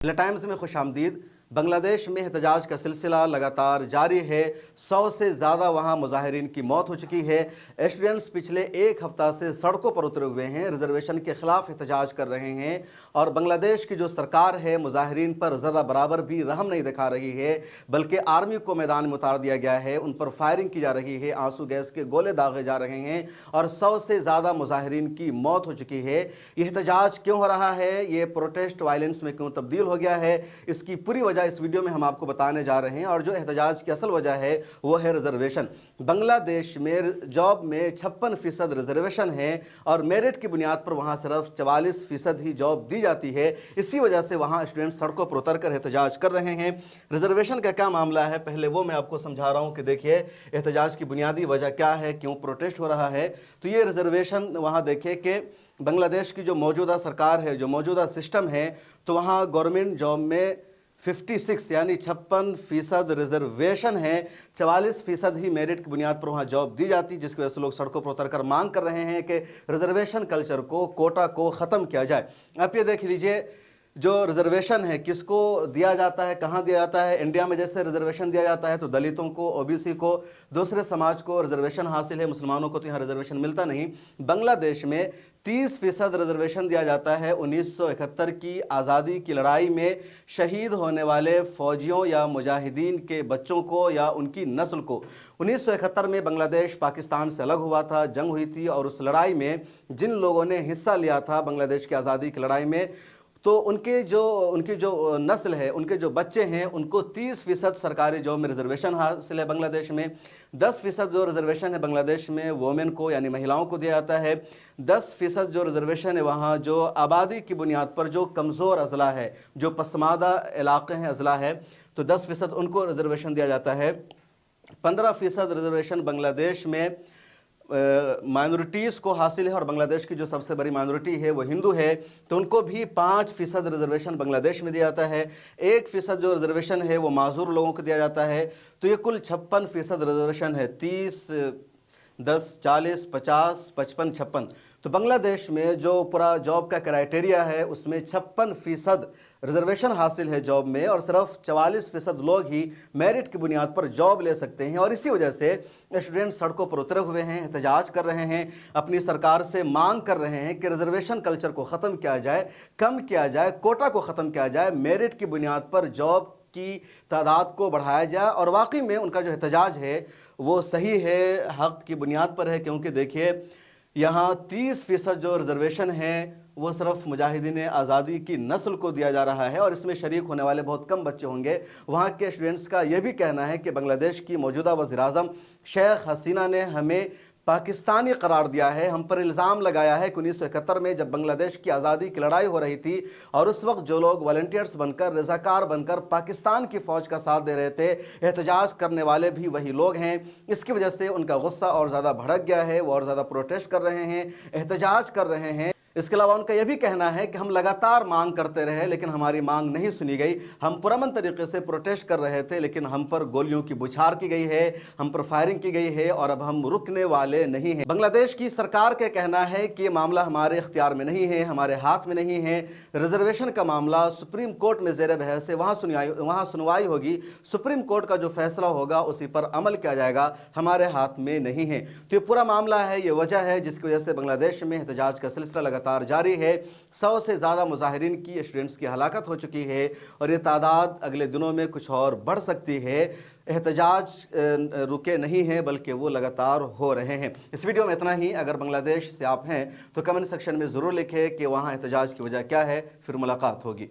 Times में खुश आमदीद। बांग्लादेश में एहतजाज का सिलसिला लगातार जारी है। 100 से ज़्यादा वहाँ मुजाहिरीन की मौत हो चुकी है। स्टूडेंट्स पिछले एक हफ्ता से सड़कों पर उतरे हुए हैं, रिजर्वेशन के ख़िलाफ़ एहतजाज कर रहे हैं और बांग्लादेश की जो सरकार है मुजाहिरीन पर ज़रा बराबर भी रहम नहीं दिखा रही है, बल्कि आर्मी को मैदान में उतार दिया गया है। उन पर फायरिंग की जा रही है, आंसू गैस के गोले दागे जा रहे हैं और 100 से ज़्यादा मुजाहिरीन की मौत हो चुकी है। ये एहतजाज क्यों हो रहा है, ये प्रोटेस्ट वायलेंस में क्यों तब्दील हो गया है, इसकी पूरी वजह इस वीडियो में हम आपको बताने जा रहे हैं। और जो एहतजाज की असल वजह है वो है रिजर्वेशन। बांग्लादेश में जॉब में 56% रिजर्वेशन है और मेरिट की बुनियाद पर वहां सिर्फ 44% ही जॉब दी जाती है। इसी वजह से वहां स्टूडेंट सड़कों पर उतर कर एहतजाज कर रहे हैं। रिजर्वेशन का क्या मामला है, पहले वो मैं आपको समझा रहा हूं कि देखिए एहतजाज की बुनियादी वजह क्या है, क्यों प्रोटेस्ट हो रहा है। तो ये रिजर्वेशन वहां देखिए कि बांग्लादेश की जो मौजूदा सरकार है, जो मौजूदा सिस्टम है, तो वहाँ गवर्नमेंट जॉब में 56 यानी 56% रिजर्वेशन है, 44% ही मेरिट की बुनियाद पर वहाँ जॉब दी जाती, जिसकी वजह से लोग सड़कों पर उतरकर मांग कर रहे हैं कि रिजर्वेशन कल्चर को, कोटा को ख़त्म किया जाए। आप ये देख लीजिए जो रिजर्वेशन है किसको दिया जाता है, कहाँ दिया जाता है। इंडिया में जैसे रिजर्वेशन दिया जाता है तो दलितों को, ओबीसी को, दूसरे समाज को रिजर्वेशन हासिल है, मुसलमानों को तो यहाँ रिजर्वेशन मिलता नहीं। बांग्लादेश में 30% रिजर्वेशन दिया जाता है। 1971 की आज़ादी की लड़ाई में शहीद होने वाले फ़ौजियों या मुजाहिदीन के बच्चों को या उनकी नस्ल को 1971 में बांग्लादेश पाकिस्तान से अलग हुआ था, जंग हुई थी और उस लड़ाई में जिन लोगों ने हिस्सा लिया था बांग्लादेश की आज़ादी की लड़ाई में, तो उनकी जो नस्ल है, उनके जो बच्चे हैं, उनको 30% सरकारी जॉब में रिजर्वेशन हासिल है बांग्लादेश में। 10% जो रिजर्वेशन है बांग्लादेश में वोमेन को यानी महिलाओं को दिया जाता है। 10% जो रिजर्वेशन है वहाँ जो आबादी की बुनियाद पर जो कमज़ोर अज़ला है, जो पसमादा इलाक़े हैं, अज़ला है, तो 10% उनको रिजर्वेशन दिया जाता है। 15% रिजर्वेशन बांग्लादेश में माइनॉरिटीज़ को हासिल है और बांग्लादेश की जो सबसे बड़ी माइनॉरिटी है वो हिंदू है, तो उनको भी 5% रिजर्वेशन बांग्लादेश में दिया जाता है। 1% जो रिजर्वेशन है वो माजूर लोगों को दिया जाता है। तो ये कुल 56% रिजर्वेशन है। 30, 10, 40, 50, 55, 56। तो बांग्लादेश में जो पूरा जॉब का क्राइटेरिया है उसमें 56% रिजर्वेशन हासिल है जॉब में और सिर्फ 44% लोग ही मेरिट की बुनियाद पर जॉब ले सकते हैं। और इसी वजह से स्टूडेंट सड़कों पर उतरे हुए हैं, एहतजाज कर रहे हैं, अपनी सरकार से मांग कर रहे हैं कि रिजर्वेशन कल्चर को ख़त्म किया जाए, कम किया जाए, कोटा को ख़त्म किया जाए, मेरिट की बुनियाद पर जॉब की तादाद को बढ़ाया जाए। और वाकई में उनका जो एहतजाज है वो सही है, हक़ की बुनियाद पर है, क्योंकि देखिए यहाँ 30% जो रिजर्वेशन है वो सिर्फ मुजाहिदीन आज़ादी की नस्ल को दिया जा रहा है और इसमें शरीक होने वाले बहुत कम बच्चे होंगे। वहाँ के स्टूडेंट्स का ये भी कहना है कि बांग्लादेश की मौजूदा वज़ीर-ए-आज़म शेख हसीना ने हमें पाकिस्तानी करार दिया है, हम पर इल्ज़ाम लगाया है कि 1971 में जब बांग्लादेश की आज़ादी की लड़ाई हो रही थी और उस वक्त जो लोग वॉलंटियर्स बनकर, रज़ाकार बनकर पाकिस्तान की फ़ौज का साथ दे रहे थे, एहतजाज करने वाले भी वही लोग हैं। इसकी वजह से उनका गुस्सा और ज़्यादा भड़क गया है, वो और ज़्यादा प्रोटेस्ट कर रहे हैं, एहतजाज कर रहे हैं। इसके अलावा उनका यह भी कहना है कि हम लगातार मांग करते रहे लेकिन हमारी मांग नहीं सुनी गई। हम पुरअमन तरीके से प्रोटेस्ट कर रहे थे लेकिन हम पर गोलियों की बौछार की गई है, हम पर फायरिंग की गई है और अब हम रुकने वाले नहीं हैं। बांग्लादेश की सरकार का कहना है कि ये मामला हमारे इख्तियार में नहीं है, हमारे हाथ में नहीं है। रिजर्वेशन का मामला सुप्रीम कोर्ट में ज़ेर बहस है, वहाँ सुनवाई होगी, सुप्रीम कोर्ट का जो फैसला होगा उसी पर अमल किया जाएगा, हमारे हाथ में नहीं है। तो ये पूरा मामला है, ये वजह है जिसकी वजह से बांग्लादेश में एहतजाज का सिलसिला लगातार जारी है। 100 से ज़्यादा मुजाहिरीन की, स्टूडेंट्स की हलाकत हो चुकी है और ये तादाद अगले दिनों में कुछ और बढ़ सकती है। एहतजाज रुके नहीं हैं बल्कि वो लगातार हो रहे हैं। इस वीडियो में इतना ही। अगर बांग्लादेश से आप हैं तो कमेंट सेक्शन में ज़रूर लिखें कि वहाँ एहतजाज की वजह क्या है। फिर मुलाकात होगी।